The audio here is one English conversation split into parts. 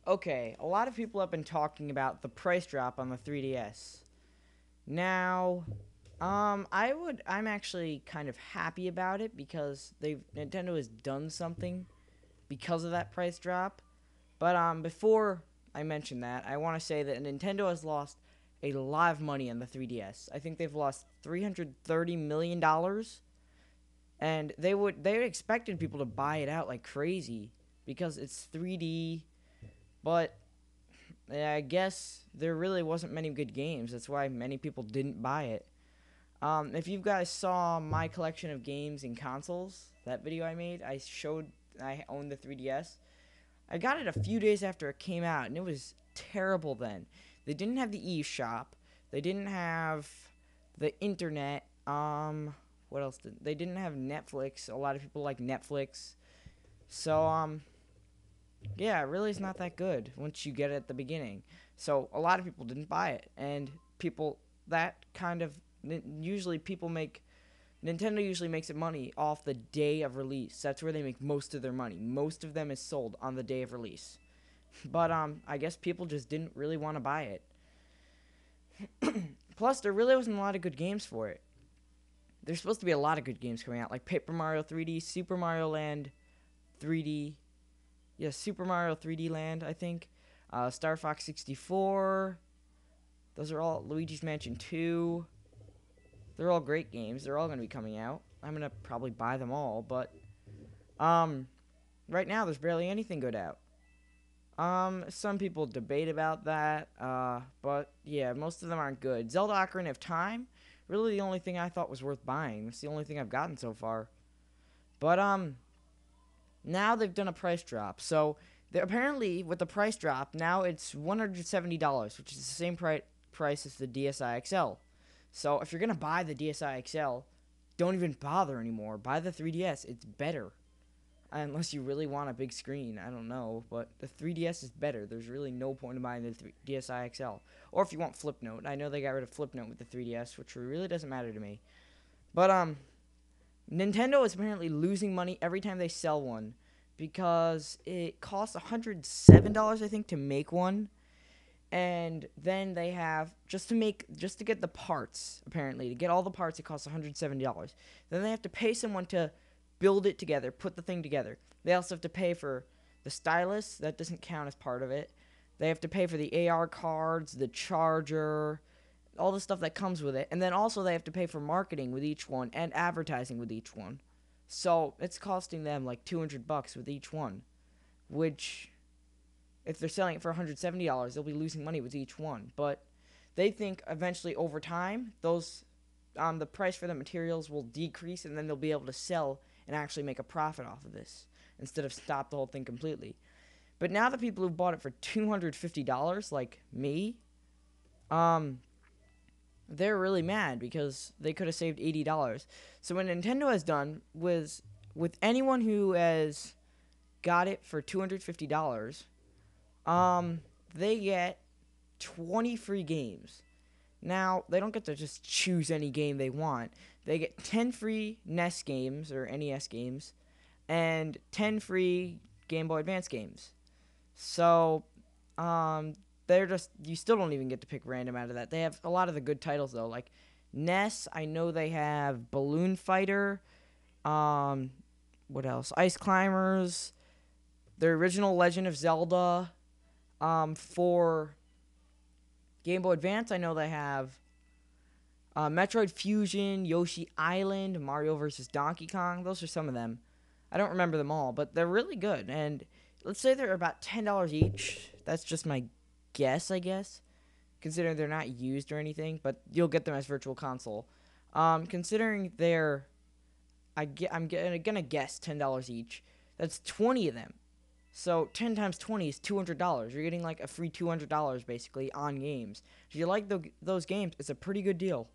Okay, a lot of people have been talking about the price drop on the 3DS. Now, I'm actually kind of happy about it because Nintendo has done something because of that price drop. But before I mention that, I want to say that Nintendo has lost a lot of money on the 3DS. I think they've lost $330 million, and they expected people to buy it out like crazy because it's 3D. But yeah, I guess there really wasn't many good games. That's why many people didn't buy it. If you guys saw my collection of games and consoles, that video I made, I showed I owned the 3DS. I got it a few days after it came out, and it was terrible then. They didn't have the eShop. They didn't have the internet. What else? They didn't have Netflix. A lot of people like Netflix. So, yeah, it really is not that good once you get it at the beginning. So a lot of people didn't buy it, and people that kind of usually people make Nintendo usually makes it money off the day of release. That's where they make most of their money. Most of them is sold on the day of release. But I guess people just didn't really want to buy it. Plus, there really wasn't a lot of good games for it. There's supposed to be a lot of good games coming out, like Paper Mario 3D, Super Mario Land 3D, yeah, Super Mario 3D Land, I think. Star Fox 64. Those are all Luigi's Mansion 2. They're all great games. They're all going to be coming out. I'm going to probably buy them all, but um right now there's barely anything good out. Some people debate about that, but yeah, most of them aren't good. Zelda Ocarina of Time, really the only thing I thought was worth buying. It's the only thing I've gotten so far. But now they've done a price drop. So apparently, with the price drop, now it's $170, which is the same price as the DSi XL. So if you're gonna buy the DSi XL, don't even bother anymore. Buy the 3DS. It's better. Unless you really want a big screen, I don't know, but the 3DS is better. There's really no point in buying the DSi XL. Or if you want Flipnote, I know they got rid of Flipnote with the 3DS, which really doesn't matter to me. But Nintendo is apparently losing money every time they sell one because it costs $107, I think, to make one. And then they have just to get the parts, apparently, to get all the parts it costs $170. Then they have to pay someone to build it together, put the thing together. They also have to pay for the stylus, that doesn't count as part of it. They have to pay for the AR cards, the charger, all the stuff that comes with it. And then also they have to pay for marketing with each one and advertising with each one. So it's costing them like $200 with each one, which if they're selling it for $170, they'll be losing money with each one. But they think eventually over time, those the price for the materials will decrease, and then they'll be able to sell and actually make a profit off of this instead of stop the whole thing completely. But now the people who bought it for $250, like me, um, they're really mad because they could have saved $80. So what Nintendo has done was with anyone who has got it for $250, they get 20 free games. Now, they don't get to just choose any game they want. They get 10 free NES games or NES games and 10 free Game Boy Advance games. So, they're just, you still don't even get to pick random out of that. They have a lot of the good titles though, like NES. I know they have Balloon Fighter. Um, what else? Ice Climbers. The original Legend of Zelda. For Game Boy Advance, I know they have Metroid Fusion, Yoshi Island, Mario vs. Donkey Kong. Those are some of them. I don't remember them all, but they're really good. And let's say they're about $10 each. That's just my guess, I guess, considering they're not used or anything. But you'll get them as Virtual Console. Considering I'm gonna guess $10 each. That's 20 of them. So 10 times 20 is $200. You're getting like a free $200 basically on games. If you like those games, it's a pretty good deal.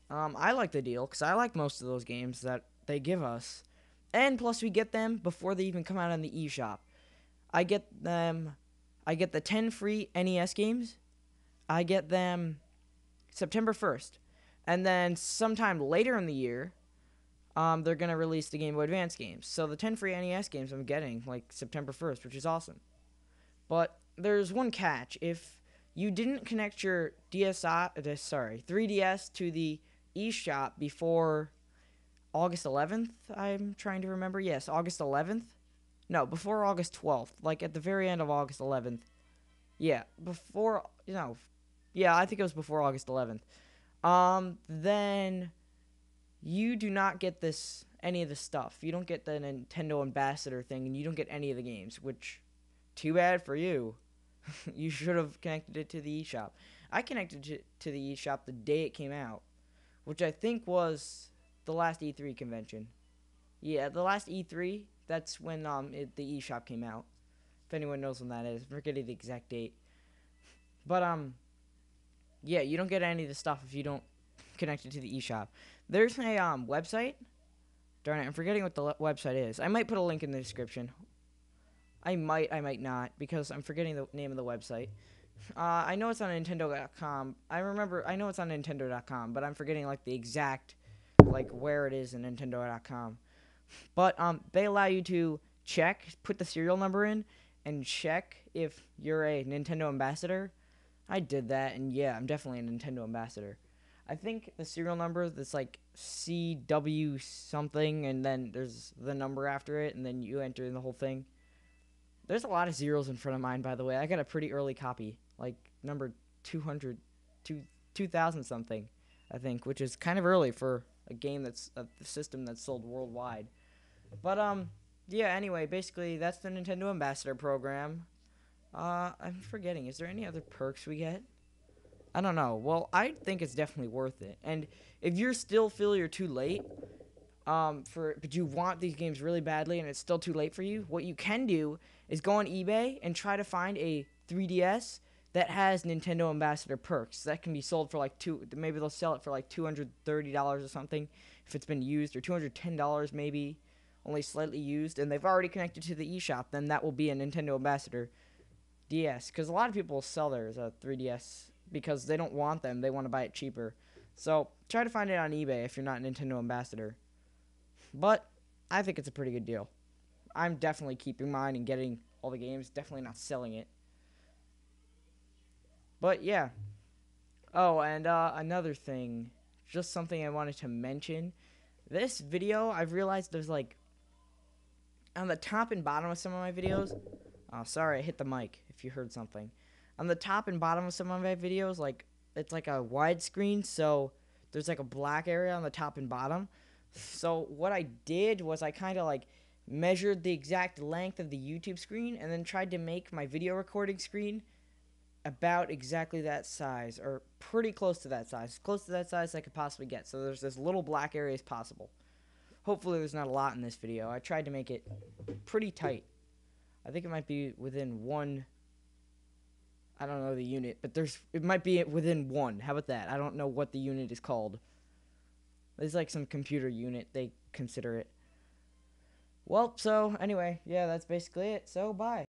I like the deal because I like most of those games that they give us. And plus we get them before they even come out on the eShop. I get them. I get the 10 free NES games. I get them September 1st. And then sometime later in the year, they're going to release the Game Boy Advance games. So the 10 free NES games I'm getting like September 1st, which is awesome. But there's one catch. If you didn't connect your 3DS to the eShop before August 11th, I'm trying to remember. Yes, August 11th. No, before August 12th. Like at the very end of August 11th. Yeah, before, yeah, I think it was before August 11th. Then you do not get any of the stuff. You don't get the Nintendo Ambassador thing, and you don't get any of the games, which, too bad for you. You should have connected it to the eShop. I connected it to the eShop the day it came out, which I think was the last E3 convention. Yeah, the last E3, that's when the eShop came out. If anyone knows when that is. I'm forgetting the exact date. But, yeah, you don't get any of the stuff if you don't connect it to the eShop. There's a, website. Darn it, I'm forgetting what the website is. I might put a link in the description. I might not, because I'm forgetting the name of the website. I know it's on Nintendo.com. I know it's on Nintendo.com, but I'm forgetting, like, the exact, like, where it is in Nintendo.com. But, they allow you to put the serial number in, and check if you're a Nintendo ambassador. I did that, and yeah, I'm definitely a Nintendo ambassador. I think the serial number that's like CW something, and then there's the number after it, and then you enter in the whole thing. There's a lot of zeros in front of mine, by the way. I got a pretty early copy, like number 200, 2000 something, I think, which is kind of early for a game that's a system that's sold worldwide. But yeah. Anyway, basically that's the Nintendo Ambassador program. I'm forgetting. Is there any other perks we get? I don't know. Well, I think it's definitely worth it. And if you still feel you're too late, but you want these games really badly and it's still too late for you, what you can do is go on eBay and try to find a 3DS that has Nintendo Ambassador perks. That can be sold for like maybe they'll sell it for like $230 or something if it's been used, or $210 maybe, only slightly used, and they've already connected to the eShop. Then that will be a Nintendo Ambassador DS, because a lot of people sell theirs 3DS because they don't want them. They want to buy it cheaper. So try to find it on eBay if you're not a Nintendo ambassador. But I think it's a pretty good deal. I'm definitely keeping mine and getting all the games. Definitely not selling it. But yeah. Oh, and another thing. Just something I wanted to mention. This video, I've realized there's like, on the top and bottom of some of my videos. Oh, sorry, I hit the mic if you heard something. On the top and bottom of some of my videos, like, it's like a widescreen, so there's like a black area on the top and bottom. So what I did was I kind of like measured the exact length of the YouTube screen and then tried to make my video recording screen about exactly that size, or pretty close to that size. As close to that size I could possibly get. So there's as little black area as possible. Hopefully there's not a lot in this video. I tried to make it pretty tight. I think it might be within one. I don't know the unit, but it might be within one. How about that? I don't know what the unit is called. There's like some computer unit, they consider it. Well, so anyway, yeah, that's basically it. So bye.